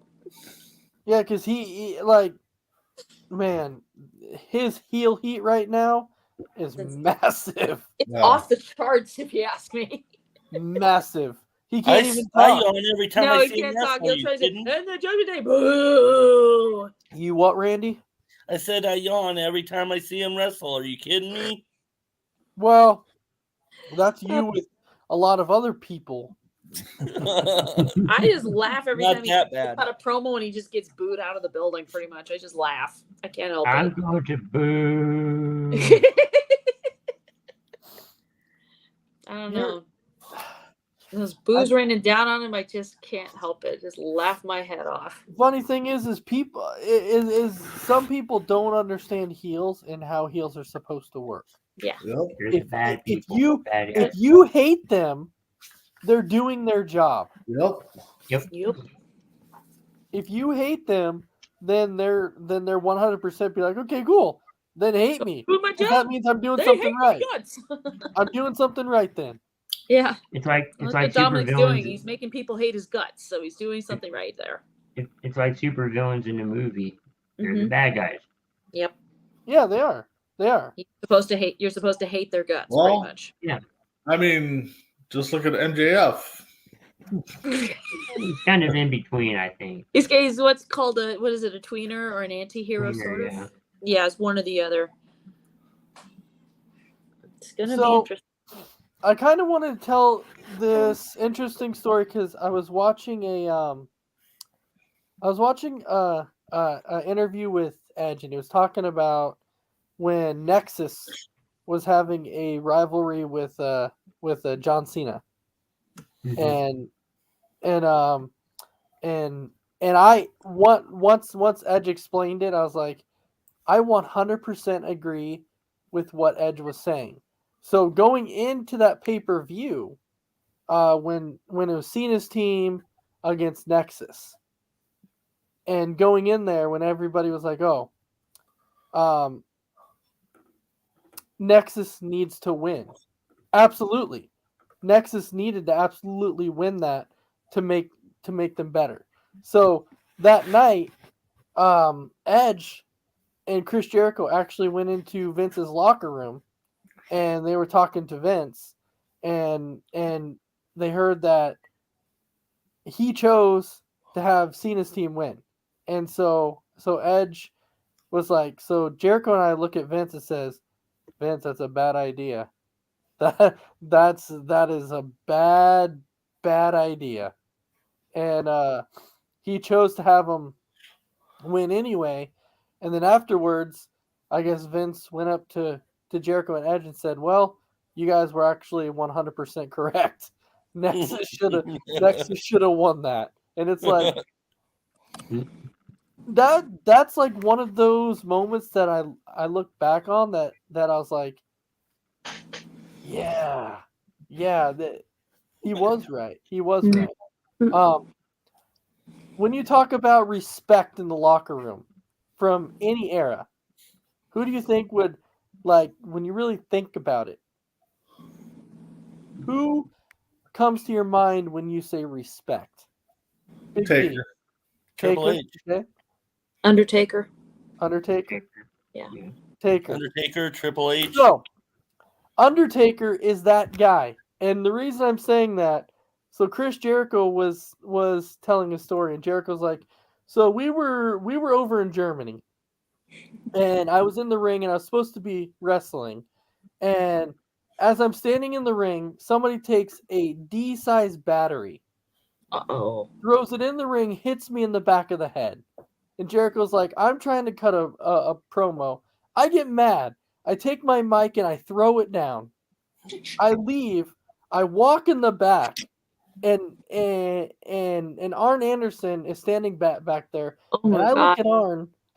Yeah, because he like, man, his heel heat right now is massive. It's Yeah. off the charts, if you ask me. Massive. He I, can't even I talk. yawn every time No, I he see him can't talk. wrestle. He'll You try to kidding? and the judgment day. Boo! You what, Randy? I said I yawn every time I see him wrestle. Are you kidding me? Well, that's you with a lot of other people. I just laugh every Not time he that bad. cut a promo and he just gets booed out of the building. Pretty much, I just laugh. I can't help I'm it. going to boo. I don't You're- know. Those boos raining down on him, I just can't help it. Just laugh my head off. Funny thing is people is some people don't understand heels and how heels are supposed to work. Yep. There's If, bad if people. you bad if guys. you hate them, they're doing their job. Yep. Yep. Yep. If you hate them, then they're 100% be like, okay, cool. Then hate me. Do my 'Cause job. that means I'm doing They something hate my right. guts. I'm doing something right then. Yeah. It's like Look super what Dominic's doing. villains. He's making people hate his guts, so he's doing something right there. It's like super villains in a movie. They're the Mhm. bad guys. Yep. Yeah, they are. They are. You're supposed to hate their guts, Well, pretty much. I mean, just look at MJF. He's kind of in between, I think. He's what's called a tweener or an anti-hero Tweener, sort of? yeah. Yeah, it's one or the other. It's gonna be So- interesting. I kind of wanted to tell this interesting story because I was watching an interview with Edge, and he was talking about when Nexus was having a rivalry with John Cena, Mhm. and I once Edge explained it, I was like, I 100% agree with what Edge was saying. So going into that pay-per-view, when it was Cena's team against Nexus, and going in there when everybody was like, "Oh, Nexus needs to win," absolutely, Nexus needed to absolutely win that to make them better. So that night, Edge and Chris Jericho actually went into Vince's locker room, and they were talking to Vince, and they heard that he chose to have Cena's team win, and so Edge was like, so Jericho and I look at Vince and says, Vince, that's a bad idea. That is a bad idea, and he chose to have him win anyway, and then afterwards, I guess Vince went up to Jericho and Edge and said, "Well, you guys were actually 100% correct. Nexus should have won that." And it's like that's like one of those moments that I look back on that I was like, yeah, that he was right. He was right. When you talk about respect in the locker room from any era, who do you think would, like, when you really think about it, who comes to your mind when you say respect? Big Taker. D. Triple Taker. H. Okay. Undertaker. Undertaker. Yeah. Taker. Undertaker, Triple H. So, Undertaker is that guy, and the reason I'm saying that, so Chris Jericho was telling a story, and Jericho's like, so we were over in Germany, and I was in the ring, and I was supposed to be wrestling, and as I'm standing in the ring, somebody takes a D-sized battery, throws it in the ring, hits me in the back of the head, and Jericho's like, I'm trying to cut a promo. I get mad. I take my mic and I throw it down. I leave. I walk in the back, and Arn Anderson is standing back there, Oh and my I god.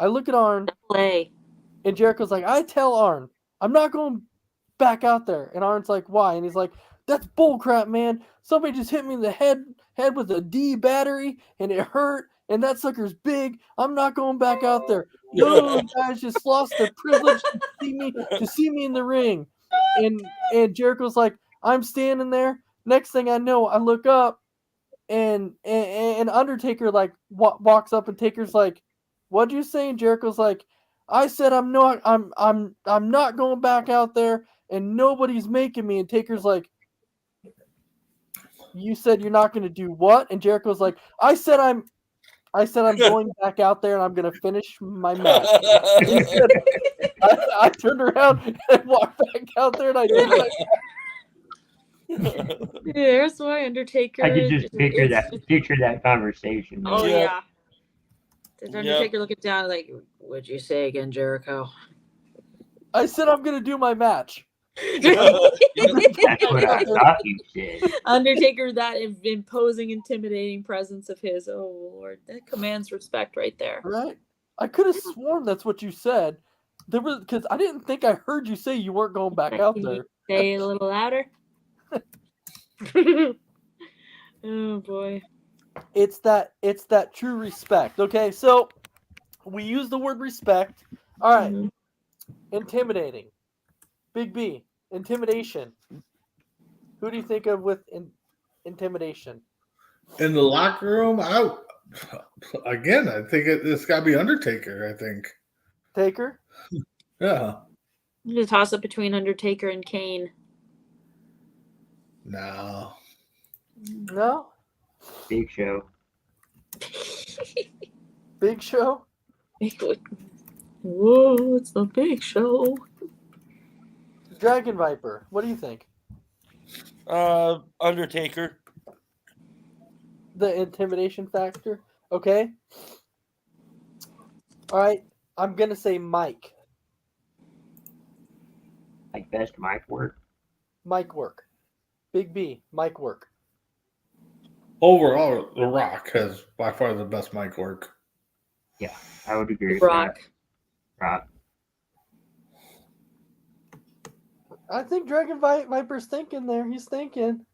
look at Arn, Play. and Jericho's like, I tell Arn, I'm not going back out there, and Arn's like, why? And he's like, that's bullcrap, man. Somebody just hit me in the head with a D battery, and it hurt, and that sucker's big. I'm not going back out there. Those guys just lost their privilege to see me in the ring. And Jericho's like, I'm standing there. Next thing I know, I look up, and Undertaker like walks up, and Taker's like, "What'd you say?" And Jericho's like, "I said I'm not going back out there, and nobody's making me." And Taker's like, "You said you're not going to do what?" And Jericho's like, I said I'm going back out there, and I'm going to finish my match." He said, I turned around and walked back out there, and I did my Yeah, that's why Undertaker. I could just picture it's- that conversation. Oh Yeah. yeah. Did Undertaker looking down like, what'd you say again, Jericho? I said I'm going to do my match. That's what I thought you said. Undertaker, that imposing, intimidating presence of his. Oh Lord, that commands respect right there. Right? I could have sworn that's what you said. There was because I didn't think I heard you say you weren't going back out Can you there. say it a little louder? Oh boy. It's that true respect. Okay, so we use the word respect. All right. Mhm. Intimidating. Big B. Intimidation. Who do you think of with intimidation? In the locker room, I think it's got to be Undertaker. I think, Taker? yeah. I'm gonna toss up between Undertaker and Kane. No, No? Big Show. Big Show? Whoa, it's the Big Show. Dragon Viper. What do you think? Undertaker. The intimidation factor? Okay. All right. I'm going to say Mike. Like best mic work. Mike work. Big B. Mike work. overall, The Rock has by far the best mic work. Yeah, I would agree with Rock. that. Rock. I think Dragon Viper's thinking there. He's thinking.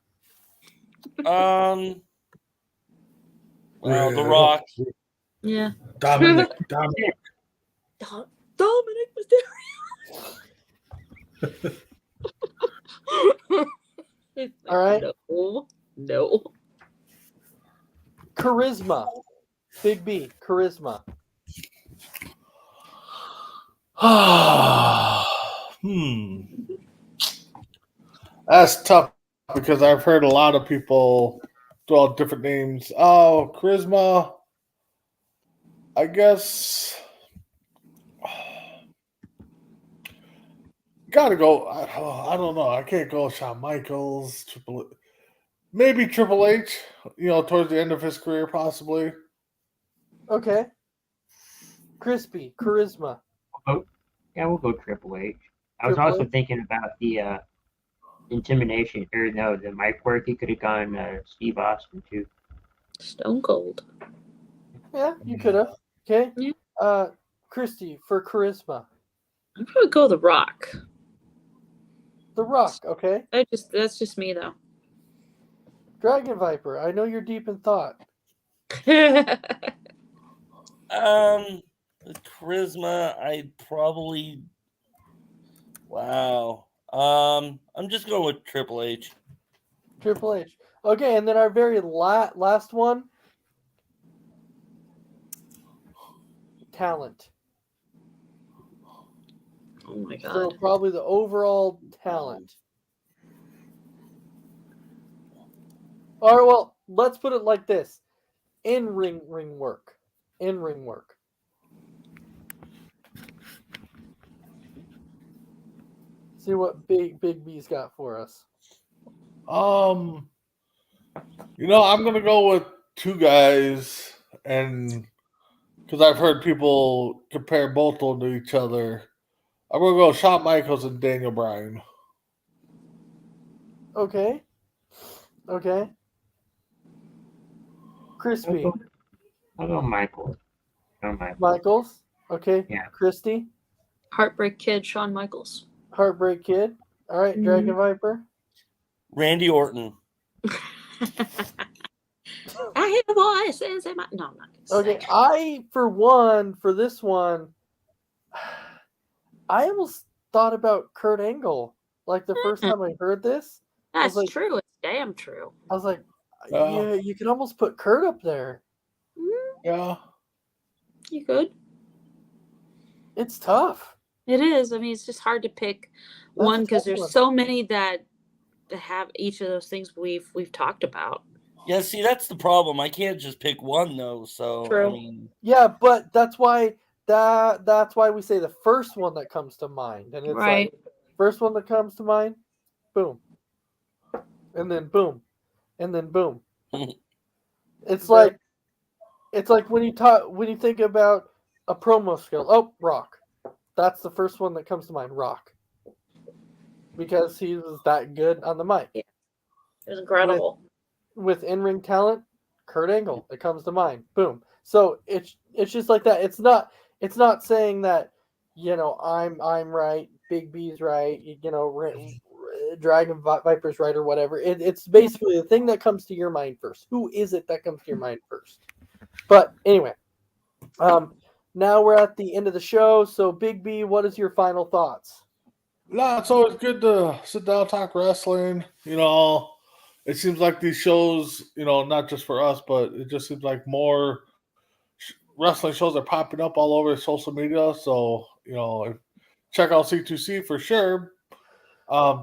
Well, The Rock. Yeah. Dominic. Dominic Mysterio. All right. No. Charisma. Big B. Charisma. That's tough because I've heard a lot of people throw out different names. Oh, charisma. I guess. Gotta go. I don't know. I can't go Shawn Michaels. Maybe Triple H. Towards the end of his career, possibly. Okay. Crispy. Charisma. Yeah, we'll go Triple H. I was Triple also H? thinking about the intimidation, or no, the mic work. He could have gone Steve Austin too. Stone Cold. Yeah, you could have. Okay. Yeah. Christy for charisma. I'm gonna go The Rock. The Rock. Okay. That's just me though. Dragon Viper. I know you're deep in thought. With charisma, I'd probably. Wow. I'm just going with Triple H. Triple H. Okay, and then our very last one. Talent. Oh my god. So probably the overall talent. Or well, let's put it like this: in-ring work. In-ring work. See what Big B's got for us. I'm gonna go with two guys, and because I've heard people compare both of them to each other, I'm gonna go Shawn Michaels and Daniel Bryan. Okay. Crispy. I'll go Michael. Shawn Michaels. Michaels. Okay. Yeah. Christy. Heartbreak Kid, Shawn Michaels. Heartbreak Kid. All right. Dragon Viper. Randy Orton. I hear voices in my... No, I'm not gonna Okay. sing. I, for this one, I almost thought about Kurt Angle. Like the first time I heard this, That's like- true. It's damn true. I was like, yeah, you could almost put Kurt up there. Yeah. You could. It's tough. It is. I mean, it's just hard to pick That's one a because tough there's one. so many that have each of those things we've talked about. Yeah, see, that's the problem. I can't just pick one though. So True. I mean, Yeah, but that's why we say the first one that comes to mind, and it's Right. like first one that comes to mind, boom, and then boom, and then boom. It's like when you think about a promo skill. Oh, Rock. That's the first one that comes to mind. Rock, because he was that good on the mic. It was incredible. With in-ring talent, Kurt Angle, it comes to mind. Boom. So it's just like that. It's not saying that, I'm right, Big B's right, Dragon Viper's right or whatever. It's basically the thing that comes to your mind first. Who is it that comes to your mind first? But anyway, now we're at the end of the show. So Big B, what is your final thoughts? No, it's always good to sit down, talk wrestling. It seems like these shows, not just for us, but it just seems like more wrestling shows are popping up all over social media. So, check out C2C for sure.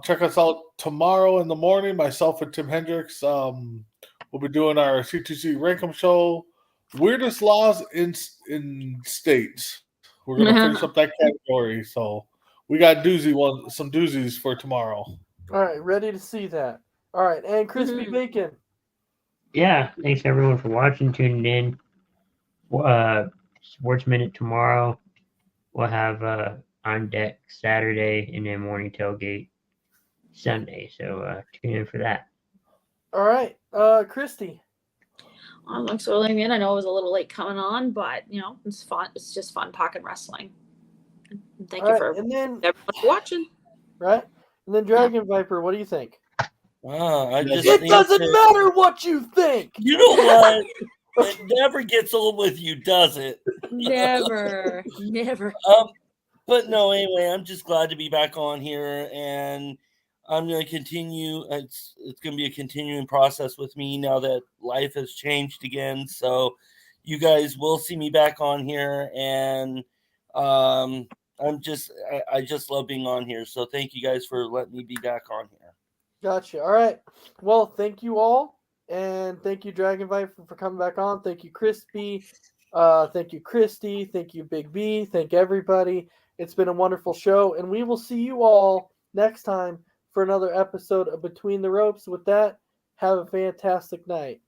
Check us out tomorrow in the morning. Myself and Tim Hendricks will be doing our C2C Rankum show. Weirdest laws in states. We're going to finish up that category. So we got some doozies for tomorrow. All right, ready to see that. All right, and Crispy Bacon. Yeah, thanks everyone for watching, tuning in. Sports Minute tomorrow. We'll have On Deck Saturday and then Morning Tailgate Sunday. So tune in for that. All right, Christy. Thanks for letting me in. I know it was a little late coming on, but it's fun. It's just fun talking wrestling. And thank you for everyone watching. Right, and then Dragon Viper. What do you think? it doesn't matter what you think. You know what? It never gets old with you, does it? Never. But no, anyway, I'm just glad to be back on here, and I'm going to continue. It's going to be a continuing process with me now that life has changed again. So you guys will see me back on here, and I just love being on here. So thank you guys for letting me be back on here. Gotcha. All right. Well, thank you all. And thank you, Dragon Viper, for coming back on. Thank you, Crispy. Thank you, Christy. Thank you, Big B. Thank everybody. It's been a wonderful show. And we will see you all next time for another episode of Between the Ropes. With that, have a fantastic night.